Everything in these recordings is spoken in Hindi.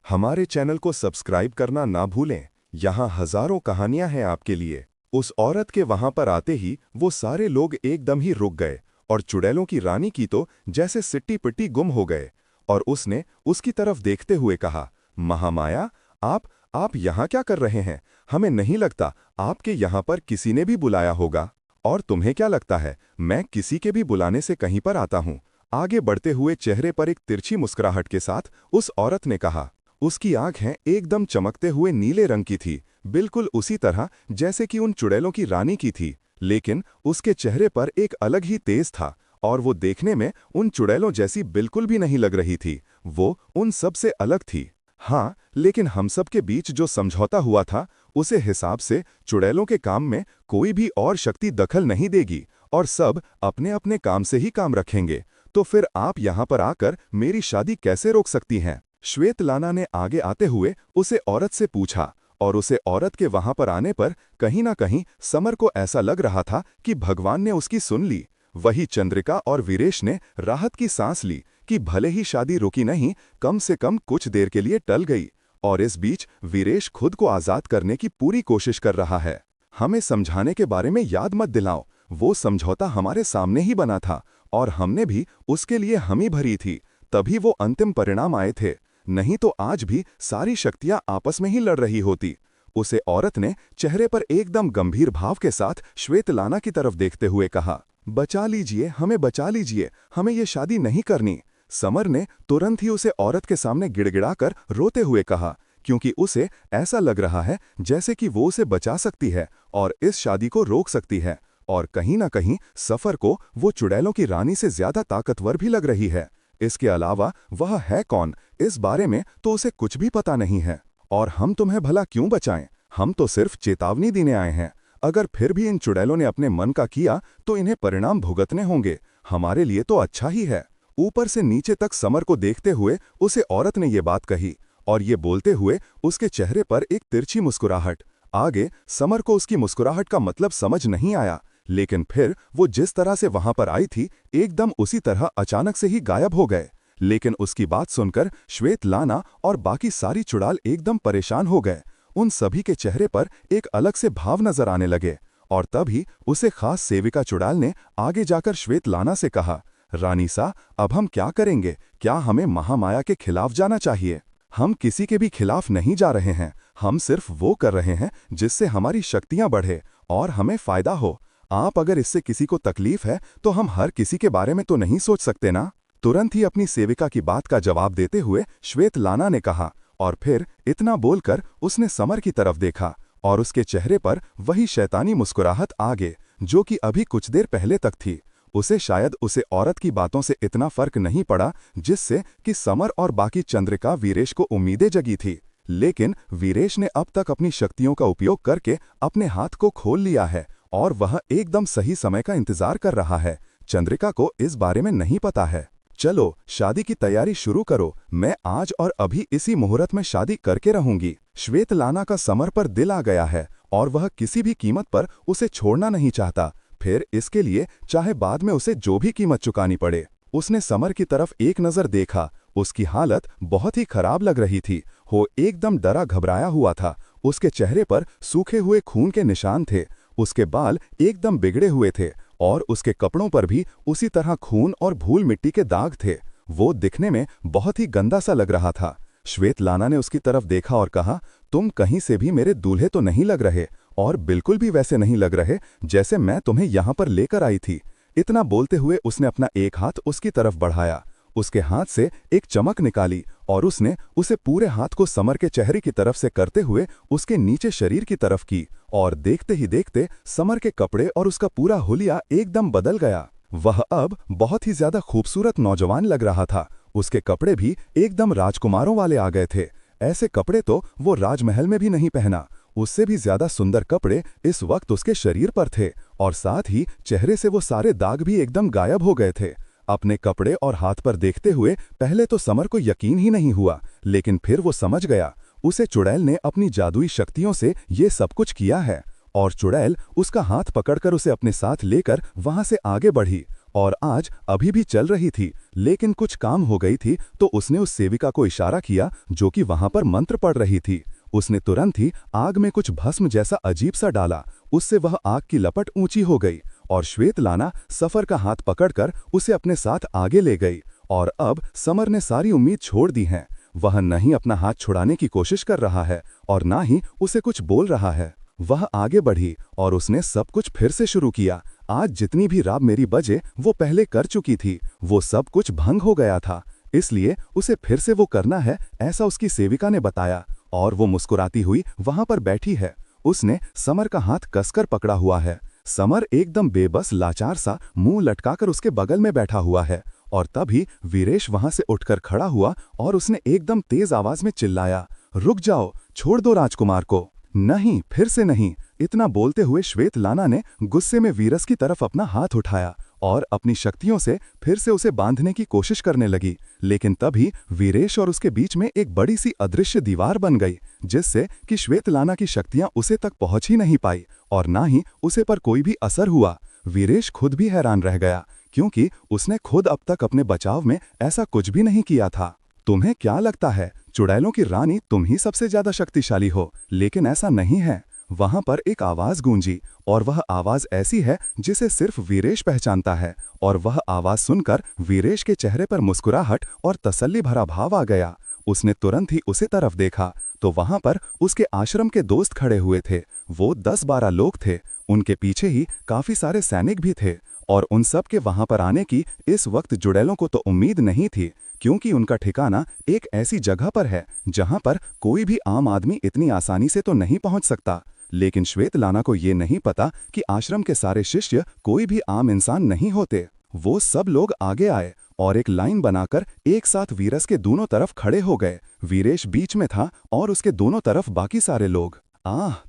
हमारे चैनल को सब्सक्राइब करना ना भूलें। यहाँ हजारों कहानियां हैं आपके लिए। उस औरत के वहां पर आते ही वो सारे लोग एकदम ही रुक गए और चुड़ैलों की रानी की तो जैसे सिट्टी पिट्टी गुम हो गए। और उसने उसकी तरफ देखते हुए कहा, महामाया, आप यहाँ क्या कर रहे हैं? हमें नहीं लगता आपके यहाँ पर किसी ने भी बुलाया होगा। और तुम्हें क्या लगता है मैं किसी के भी बुलाने से कहीं पर आता हूँ? आगे बढ़ते हुए चेहरे पर एक तिरछी मुस्कुराहट के साथ उस औरत ने कहा। उसकी आंखें एकदम चमकते हुए नीले रंग की थी, बिल्कुल उसी तरह जैसे कि उन चुड़ैलों की रानी की थी। लेकिन उसके चेहरे पर एक अलग ही तेज था और वो देखने में उन चुड़ैलों जैसी बिल्कुल भी नहीं लग रही थी। वो उन सब से अलग थी। हाँ, लेकिन हम सब के बीच जो समझौता हुआ था उसे हिसाब से चुड़ैलों के काम में कोई भी और शक्ति दखल नहीं देगी और सब अपने अपने काम से ही काम रखेंगे। तो फिर आप यहाँ पर आकर मेरी शादी कैसे रोक सकती हैं? श्वेतलाना ने आगे आते हुए उसे औरत से पूछा और उसे औरत के वहां पर आने पर कहीं ना कहीं समर को ऐसा लग रहा था कि भगवान ने उसकी सुन ली। वही चंद्रिका और वीरेश ने राहत की सांस ली कि भले ही शादी रुकी नहीं, कम से कम कुछ देर के लिए टल गई। और इस बीच वीरेश खुद को आजाद करने की पूरी कोशिश कर रहा है। हमें समझाने के बारे में याद मत दिलाओ, वो समझौता हमारे सामने ही बना था और हमने भी उसके लिए हामी भरी थी, तभी वो अंतिम परिणाम आए थे। नहीं तो आज भी सारी शक्तियां आपस में ही लड़ रही होती। उसे औरत ने चेहरे पर एकदम गंभीर भाव के साथ श्वेतलाना की तरफ देखते हुए कहा, बचा लीजिए, हमें बचा लीजिए, हमें ये शादी नहीं करनी। समर ने तुरंत ही उसे औरत के सामने गिड़गिड़ाकर रोते हुए कहा, क्योंकि उसे ऐसा लग रहा है जैसे कि वो उसे बचा सकती है और इस शादी को रोक सकती है। और कहीं ना कहीं सफर को वो चुड़ैलों की रानी से ज्यादा ताकतवर भी लग रही है। इसके अलावा वह है कौन, इस बारे में तो उसे कुछ भी पता नहीं है। और हम तुम्हें भला क्यों बचाएं? हम तो सिर्फ चेतावनी देने आए हैं। अगर फिर भी इन चुड़ैलों ने अपने मन का किया तो इन्हें परिणाम भुगतने होंगे। हमारे लिए तो अच्छा ही है। ऊपर से नीचे तक समर को देखते हुए उसे औरत ने ये बात कही और ये बोलते हुए उसके चेहरे पर एक तिरछी मुस्कुराहट। आगे समर को उसकी मुस्कुराहट का मतलब समझ नहीं आया, लेकिन फिर वो जिस तरह से वहां पर आई थी एकदम उसी तरह अचानक से ही गायब हो गए। लेकिन उसकी बात सुनकर श्वेतलाना और बाकी सारी चुड़ैल एकदम परेशान हो गए। उन सभी के चेहरे पर एक अलग से भाव नजर आने लगे। और तभी उसे खास सेविका चुड़ैल ने आगे जाकर श्वेतलाना से कहा, रानी सा, अब हम क्या करेंगे? क्या हमें महामाया के खिलाफ जाना चाहिए? हम किसी के भी खिलाफ नहीं जा रहे हैं, हम सिर्फ वो कर रहे हैं जिससे हमारी शक्तियां बढ़े और हमें फायदा हो। आप अगर इससे किसी को तकलीफ है तो हम हर किसी के बारे में तो नहीं सोच सकते ना? तुरंत ही अपनी सेविका की बात का जवाब देते हुए श्वेतलाना ने कहा। और फिर इतना बोलकर उसने समर की तरफ देखा और उसके चेहरे पर वही शैतानी मुस्कुराहट आगे जो कि अभी कुछ देर पहले तक थी। उसे शायद उसे औरत की बातों से इतना फर्क नहीं पड़ा जिससे कि समर और बाकी चंद्रिका वीरेश को उम्मीदें जगी थी। लेकिन वीरेश ने अब तक अपनी शक्तियों का उपयोग करके अपने हाथ को खोल लिया है और वह एकदम सही समय का इंतजार कर रहा है। चंद्रिका को इस बारे में नहीं पता है। चलो शादी की तैयारी शुरू करो, मैं आज और अभी इसी मुहूर्त में शादी करके रहूंगी। श्वेतलाना का समर पर दिल आ गया है और वह किसी भी कीमत पर उसे छोड़ना नहीं चाहता, फिर इसके लिए चाहे बाद में उसे जो भी कीमत चुकानी पड़े। उसने समर की तरफ एक नजर देखा, उसकी हालत बहुत ही खराब लग रही थी। वो एकदम डरा घबराया हुआ था। उसके चेहरे पर सूखे हुए खून के निशान थे, उसके बाल एकदम बिगड़े हुए थे और उसके कपड़ों पर भी उसी तरह खून और धूल मिट्टी के दाग थे। वो दिखने में बहुत ही गंदा सा लग रहा था। श्वेतलाना ने उसकी तरफ देखा और कहा, तुम कहीं से भी मेरे दूल्हे तो नहीं लग रहे और बिल्कुल भी वैसे नहीं लग रहे जैसे मैं तुम्हें यहाँ पर लेकर आई थी। इतना बोलते हुए उसने अपना एक हाथ उसकी तरफ बढ़ाया, उसके हाथ से एक चमक निकाली और उसने उसे पूरे हाथ को समर के चेहरे की तरफ से करते हुए उसके नीचे शरीर की तरफ की। और देखते ही देखते समर के कपड़े और उसका पूरा हुलिया एकदम बदल गया। वह अब बहुत ही ज्यादा खूबसूरत नौजवान लग रहा था। उसके कपड़े भी एकदम राजकुमारों वाले आ गए थे। ऐसे कपड़े तो वो राजमहल में भी नहीं पहना। उससे भी ज्यादा सुंदर कपड़े इस वक्त उसके शरीर पर थे और साथ ही चेहरे से वो सारे दाग भी एकदम गायब हो गए थे। अपने कपड़े और हाथ पर देखते हुए पहले तो समर को यकीन ही नहीं हुआ, लेकिन फिर वो समझ गया उसे चुड़ैल ने अपनी जादुई शक्तियों से ये सब कुछ किया है। और चुड़ैल उसका हाथ पकड़कर उसे अपने साथ लेकर वहां से आगे बढ़ी और आज अभी भी चल रही थी, लेकिन कुछ काम हो गई थी तो उसने उस सेविका को इशारा किया जो कि वहां पर मंत्र पढ़ रही थी। उसने तुरंत ही आग में कुछ भस्म जैसा अजीब सा डाला। उससे वह आग की लपट ऊंची हो गई और श्वेतलाना सफर का हाथ पकड़कर उसे अपने साथ आगे ले गई। और अब समर ने सारी उम्मीद छोड़ दी है। वह न ही अपना हाथ छुड़ाने की कोशिश कर रहा है और ना ही उसे कुछ बोल रहा है। वह आगे बढ़ी और उसने सब कुछ फिर से शुरू किया। आज जितनी भी राब मेरी बजे वो पहले कर चुकी थी, वो सब कुछ भंग हो गया था, इसलिए उसे फिर से वो करना है, ऐसा उसकी सेविका ने बताया। और वो मुस्कुराती हुई वहां पर बैठी है। उसने समर का हाथ कसकर पकड़ा हुआ है। समर एकदम बेबस लाचार सा मुंह लटकाकर उसके बगल में बैठा हुआ है। और तभी वीरेश वहां से उठकर खड़ा हुआ और उसने एकदम तेज आवाज में चिल्लाया, रुक जाओ, छोड़ दो राजकुमार को। नहीं, फिर से नहीं। इतना बोलते हुए श्वेतलाना ने गुस्से में वीरस की तरफ अपना हाथ उठाया और अपनी शक्तियों से फिर से उसे बांधने की कोशिश करने लगी। लेकिन तभी वीरेश और उसके बीच में एक बड़ी सी अदृश्य दीवार बन गई, जिससे कि श्वेतलाना की शक्तियां उसे तक पहुंच ही नहीं पाई और ना ही उसे पर कोई भी असर हुआ। वीरेश खुद भी हैरान रह गया, क्योंकि उसने खुद अब तक अपने बचाव में ऐसा कुछ भी नहीं किया था। तुम्हें क्या लगता है चुड़ैलों की रानी तुम ही सबसे ज्यादा शक्तिशाली हो, लेकिन ऐसा नहीं है। वहां पर एक आवाज गूंजी और वह आवाज ऐसी है जिसे सिर्फ वीरेश पहचानता है। और वह आवाज सुनकर वीरेश के चेहरे पर मुस्कुराहट और तसल्ली भरा भाव आ गया। उसने तुरंत ही उसे तरफ देखा तो वहां पर उसके आश्रम के दोस्त खड़े हुए थे। वो 10-12 लोग थे। उनके पीछे ही काफी सारे सैनिक भी थे और उन सब के वहां पर आने की इस वक्त चुड़ैलों को तो उम्मीद नहीं थी, क्योंकि उनका ठिकाना एक ऐसी जगह पर है जहां पर कोई भी आम आदमी इतनी आसानी से तो नहीं पहुंच सकता। लेकिन श्वेतलाना को ये नहीं पता कि आश्रम के सारे शिष्य कोई भी आम इंसान नहीं होते। वो सब लोग आगे आए और एक लाइन बनाकर एक साथ वीरस के दोनों तरफ खड़े हो गए। वीरेश बीच में था और उसके दोनों तरफ बाकी सारे लोग।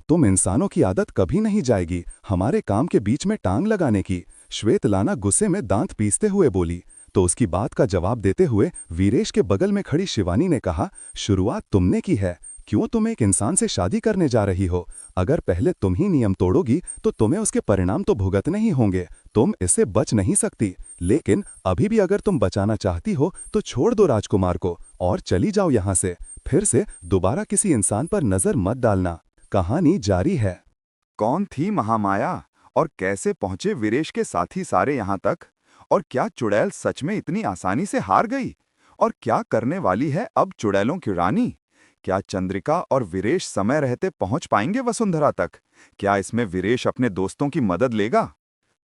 तुम इंसानों की आदत कभी नहीं जाएगी हमारे काम के बीच में टांग लगाने की, श्वेतलाना गुस्से में दांत पीसते हुए बोली। तो उसकी बात का जवाब देते हुए वीरेश के बगल में खड़ी शिवानी ने कहा, शुरुआत तुमने की है, क्यों तुम एक इंसान से शादी करने जा रही हो? अगर पहले तुम ही नियम तोड़ोगी तो तुम्हें उसके परिणाम तो भुगतने ही होंगे, तुम इससे बच नहीं सकती। लेकिन अभी भी अगर तुम बचाना चाहती हो तो छोड़ दो राजकुमार को और चली जाओ यहाँ से। फिर से दोबारा किसी इंसान पर नजर मत डालना। कहानी जारी है। कौन थी महामाया और कैसे पहुंचे वीरेश के साथी सारे यहाँ तक? और क्या चुड़ैल सच में इतनी आसानी से हार गई? और क्या करने वाली है अब चुड़ैलों की रानी? क्या चंद्रिका और वीरेश समय रहते पहुंच पाएंगे वसुंधरा तक? क्या इसमें वीरेश अपने दोस्तों की मदद लेगा?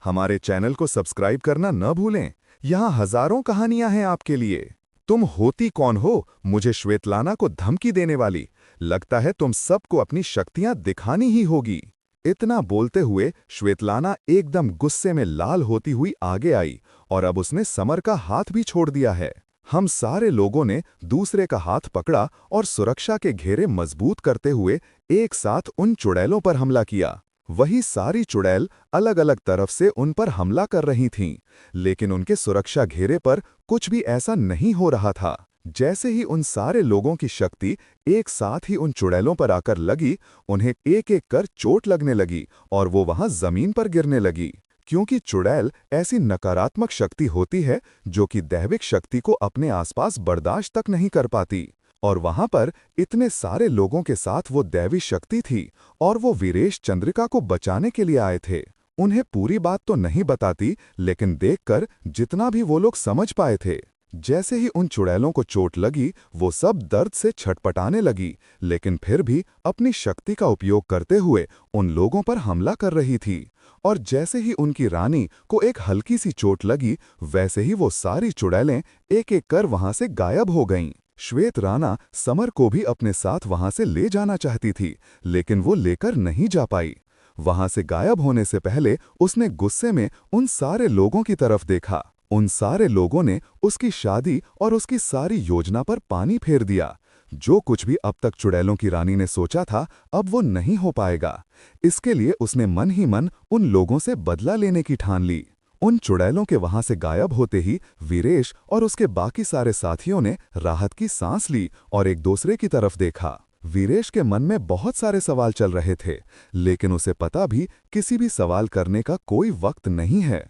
हमारे चैनल को सब्सक्राइब करना न भूलें। यहाँ हजारों कहानियां हैं आपके लिए। तुम होती कौन हो मुझे श्वेतलाना को धमकी देने वाली? लगता है तुम सबको अपनी शक्तियां दिखानी ही होगी। इतना बोलते हुए श्वेतलाना एकदम गुस्से में लाल होती हुई आगे आई और अब उसने समर का हाथ भी छोड़ दिया है। हम सारे लोगों ने दूसरे का हाथ पकड़ा और सुरक्षा के घेरे मजबूत करते हुए एक साथ उन चुड़ैलों पर हमला किया। वही सारी चुड़ैल अलग अलग तरफ से उन पर हमला कर रही थीं, लेकिन उनके सुरक्षा घेरे पर कुछ भी ऐसा नहीं हो रहा था। जैसे ही उन सारे लोगों की शक्ति एक साथ ही उन चुड़ैलों पर आकर लगी, उन्हें एक एक कर चोट लगने लगी और वो वहां जमीन पर गिरने लगी। क्योंकि चुड़ैल ऐसी नकारात्मक शक्ति होती है जो कि दैविक शक्ति को अपने आसपास बर्दाश्त तक नहीं कर पाती। और वहां पर इतने सारे लोगों के साथ वो दैवी शक्ति थी और वो वीरेश चंद्रिका को बचाने के लिए आए थे। उन्हें पूरी बात तो नहीं बताती, लेकिन देखकर जितना भी वो लोग समझ पाए थे। जैसे ही उन चुड़ैलों को चोट लगी, वो सब दर्द से छटपटाने लगी, लेकिन फिर भी अपनी शक्ति का उपयोग करते हुए उन लोगों पर हमला कर रही थी। और जैसे ही उनकी रानी को एक हल्की सी चोट लगी, वैसे ही वो सारी चुड़ैलें एक एक कर वहां से गायब हो गईं। श्वेत राना समर को भी अपने साथ वहां से ले जाना चाहती थी, लेकिन वो लेकर नहीं जा पाई। वहां से गायब होने से पहले उसने गुस्से में उन सारे लोगों की तरफ देखा। उन सारे लोगों ने उसकी शादी और उसकी सारी योजना पर पानी फेर दिया। जो कुछ भी अब तक चुड़ैलों की रानी ने सोचा था, अब वो नहीं हो पाएगा। इसके लिए उसने मन ही मन उन लोगों से बदला लेने की ठान ली। उन चुड़ैलों के वहां से गायब होते ही वीरेश और उसके बाकी सारे साथियों ने राहत की सांस ली और एक दूसरे की तरफ देखा। वीरेश के मन में बहुत सारे सवाल चल रहे थे, लेकिन उसे पता भी किसी भी सवाल करने का कोई वक्त नहीं है।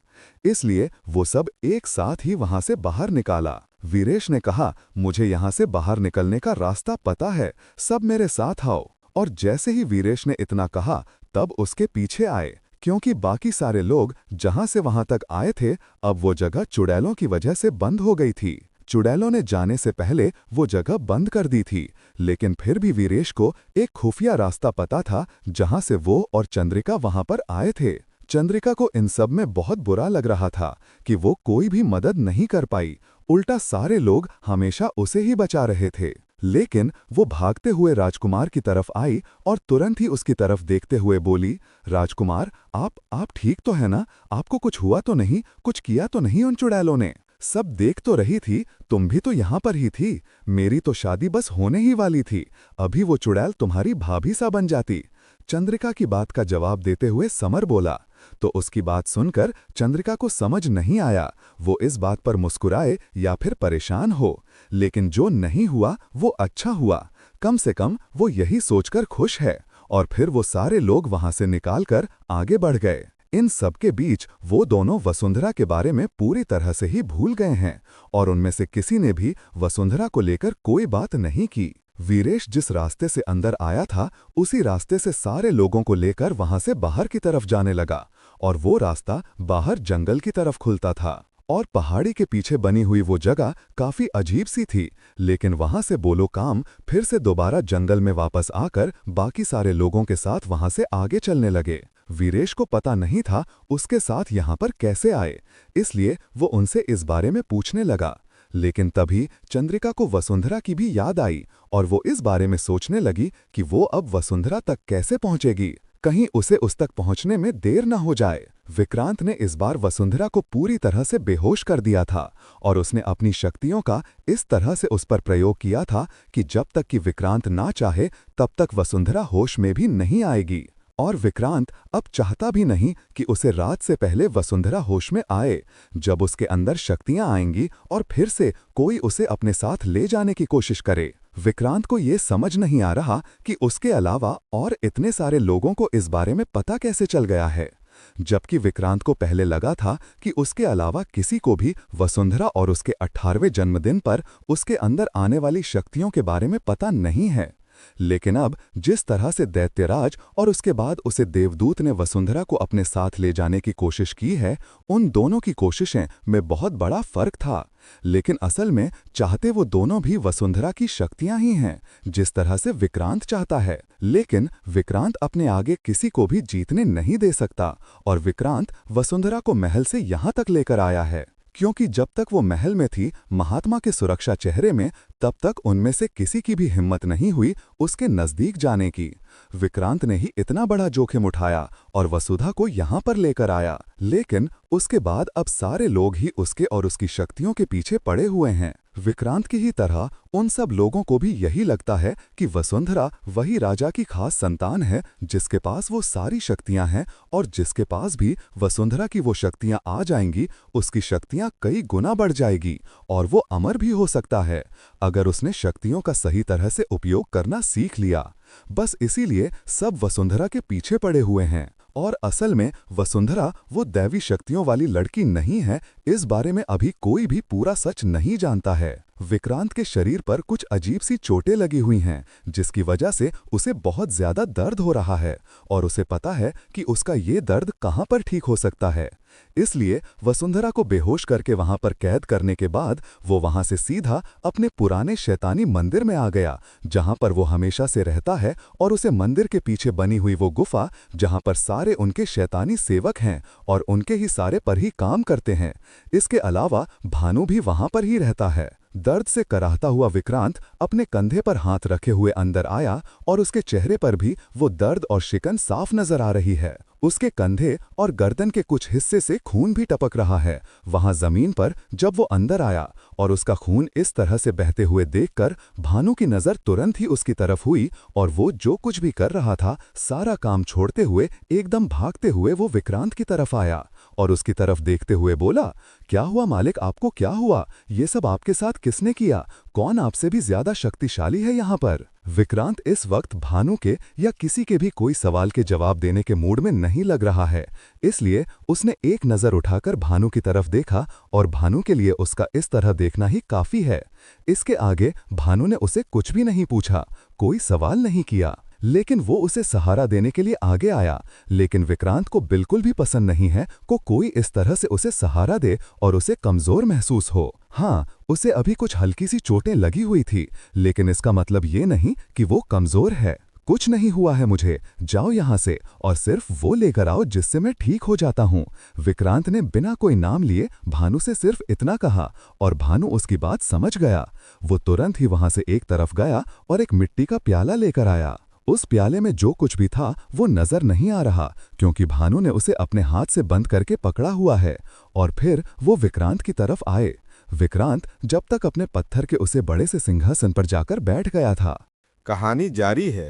इसलिए वो सब एक साथ ही वहां से बाहर निकाला। वीरेश ने कहा, मुझे यहाँ से बाहर निकलने का रास्ता पता है, सब मेरे साथ आओ। और जैसे ही वीरेश ने इतना कहा, तब उसके पीछे आए, क्योंकि बाकी सारे लोग जहां से वहां तक आए थे, अब वो जगह चुड़ैलों की वजह से बंद हो गई थी। चुड़ैलों ने जाने से पहले वो जगह बंद कर दी थी, लेकिन फिर भी वीरेश को एक खुफिया रास्ता पता था जहां से वो और चंद्रिका वहां पर आए थे। चंद्रिका को इन सब में बहुत बुरा लग रहा था कि वो कोई भी मदद नहीं कर पाई, उल्टा सारे लोग हमेशा उसे ही बचा रहे थे। लेकिन वो भागते हुए राजकुमार की तरफ आई और तुरंत ही उसकी तरफ देखते हुए बोली, राजकुमार, आप ठीक तो है ना? आपको कुछ हुआ तो नहीं? कुछ किया तो नहीं उन चुड़ैलों ने? सब देख तो रही थी, तुम भी तो यहाँ पर ही थी। मेरी तो शादी बस होने ही वाली थी, अभी वो चुड़ैल तुम्हारी भाभी सा बन जाती। चंद्रिका की बात का जवाब देते हुए समर बोला। तो उसकी बात सुनकर चंद्रिका को समझ नहीं आया वो इस बात पर मुस्कुराए या फिर परेशान हो, लेकिन जो नहीं हुआ वो अच्छा हुआ। कम से कम वो यही सोचकर खुश है। और फिर वो सारे लोग वहां से निकालकर आगे बढ़ गए। इन सब के बीच वो दोनों वसुंधरा के बारे में पूरी तरह से ही भूल गए हैं और उनमें से किसी ने भी वसुंधरा को लेकर कोई बात नहीं की। वीरेश जिस रास्ते से अंदर आया था, उसी रास्ते से सारे लोगों को लेकर वहां से बाहर की तरफ जाने लगा और वो रास्ता बाहर जंगल की तरफ खुलता था। और पहाड़ी के पीछे बनी हुई वो जगह काफी अजीब सी थी, लेकिन वहां से बोलो काम फिर से दोबारा जंगल में वापस आकर बाकी सारे लोगों के साथ वहां से आगे चलने लगे। वीरेश को पता नहीं था उसके साथ यहाँ पर कैसे आए, इसलिए वो उनसे इस बारे में पूछने लगा। लेकिन तभी चंद्रिका को वसुंधरा की भी याद आई और वो इस बारे में सोचने लगी कि वो अब वसुंधरा तक कैसे पहुंचेगी, कहीं उसे उस तक पहुंचने में देर न हो जाए। विक्रांत ने इस बार वसुंधरा को पूरी तरह से बेहोश कर दिया था और उसने अपनी शक्तियों का इस तरह से उस पर प्रयोग किया था कि जब तक कि विक्रांत ना चाहे तब तक वसुंधरा होश में भी नहीं आएगी। और विक्रांत अब चाहता भी नहीं कि उसे रात से पहले वसुंधरा होश में आए, जब उसके अंदर शक्तियां आएंगी और फिर से कोई उसे अपने साथ ले जाने की कोशिश करे। विक्रांत को ये समझ नहीं आ रहा कि उसके अलावा और इतने सारे लोगों को इस बारे में पता कैसे चल गया है, जबकि विक्रांत को पहले लगा था कि उसके अलावा किसी को भी वसुंधरा और उसके 18वें जन्मदिन पर उसके अंदर आने वाली शक्तियों के बारे में पता नहीं है। लेकिन अब जिस तरह से दैत्यराज और उसके बाद उसे देवदूत ने वसुंधरा को अपने साथ ले जाने की कोशिश की है, उन दोनों की कोशिशें में बहुत बड़ा फर्क था। लेकिन असल में चाहते वो दोनों भी वसुंधरा की शक्तियां ही हैं, जिस तरह से विक्रांत चाहता है। लेकिन विक्रांत अपने आगे किसी को भी जीतने नहीं दे सकता और विक्रांत वसुंधरा को महल से यहां तक लेकर आया है, क्योंकि जब तक वो महल में थी महात्मा के सुरक्षा चेहरे में, तब तक उनमें से किसी की भी हिम्मत नहीं हुई उसके नजदीक जाने की। विक्रांत ने ही इतना बड़ा जोखिम उठाया और वसुधा को यहाँ पर लेकर आया, लेकिन उसके बाद अब सारे लोग ही उसके और उसकी शक्तियों के पीछे पड़े हुए हैं। विक्रांत की ही तरह उन सब लोगों को भी यही लगता है कि वसुंधरा वही राजा की खास संतान है जिसके पास वो सारी शक्तियां हैं, और जिसके पास भी वसुंधरा की वो शक्तियां आ जाएंगी उसकी शक्तियां कई गुना बढ़ जाएगी और वो अमर भी हो सकता है, अगर उसने शक्तियों का सही तरह से उपयोग करना सीख लिया। बस इसीलिए सब वसुंधरा के पीछे पड़े हुए हैं। और असल में वसुंधरा वो दैवी शक्तियों वाली लड़की नहीं है, इस बारे में अभी कोई भी पूरा सच नहीं जानता है। विक्रांत के शरीर पर कुछ अजीब सी चोटें लगी हुई हैं, जिसकी वजह से उसे बहुत ज्यादा दर्द हो रहा है और उसे पता है कि उसका ये दर्द कहाँ पर ठीक हो सकता है। इसलिए वसुंधरा को बेहोश करके वहां पर कैद करने के बाद वो वहां से सीधा अपने पुराने शैतानी मंदिर में आ गया, जहां पर वो हमेशा से रहता है, और उसे मंदिर के पीछे बनी हुई वो गुफा जहां पर सारे उनके शैतानी सेवक हैं और उनके ही सारे पर ही काम करते हैं। इसके अलावा भानु भी वहां पर ही रहता है। दर्द से कराहता हुआ विक्रांत अपने कंधे पर हाथ रखे हुए अंदर आया और उसके चेहरे पर भी वो दर्द और शिकन साफ नजर आ रही है। उसके कंधे और गर्दन के कुछ हिस्से से खून भी टपक रहा है। वहां जमीन पर जब वो अंदर आया और उसका खून इस तरह से बहते हुए देखकर भानु की नजर तुरंत ही उसकी तरफ हुई और वो जो कुछ भी कर रहा था सारा काम छोड़ते हुए एकदम भागते हुए वो विक्रांत की तरफ आया और उसकी तरफ देखते हुए बोला, क्या हुआ मालिक, आपको क्या हुआ? ये सब आपके साथ किसने किया? कौन आपसे भी ज्यादा शक्तिशाली है यहाँ पर? विक्रांत इस वक्त भानु के या किसी के भी कोई सवाल के जवाब देने के मूड में नहीं लग रहा है, इसलिए उसने एक नज़र उठाकर भानु की तरफ देखा और भानु के लिए उसका इस तरह देखना ही काफी है। इसके आगे भानु ने उसे कुछ भी नहीं पूछा, कोई सवाल नहीं किया, लेकिन वो उसे सहारा देने के लिए आगे आया। लेकिन विक्रांत को बिल्कुल भी पसंद नहीं है को कोई इस तरह से उसे सहारा दे और उसे कमजोर महसूस हो। हाँ, उसे अभी कुछ हल्की सी चोटें लगी हुई थी, लेकिन इसका मतलब ये नहीं कि वो कमजोर है। कुछ नहीं हुआ है मुझे, जाओ यहाँ से और सिर्फ वो लेकर आओ जिससे मैं ठीक हो जाता हूँ। विक्रांत ने बिना कोई नाम लिए भानु से सिर्फ इतना कहा और भानु उसकी बात समझ गया। वो तुरंत ही वहां से एक तरफ गया और एक मिट्टी का प्याला लेकर आया। उस प्याले में जो कुछ भी था वो नजर नहीं आ रहा, क्योंकि भानु ने उसे अपने हाथ से बंद करके पकड़ा हुआ है। और फिर वो विक्रांत की तरफ आए। विक्रांत जब तक अपने पत्थर के उसे बड़े से सिंहासन पर जाकर बैठ गया था। कहानी जारी है।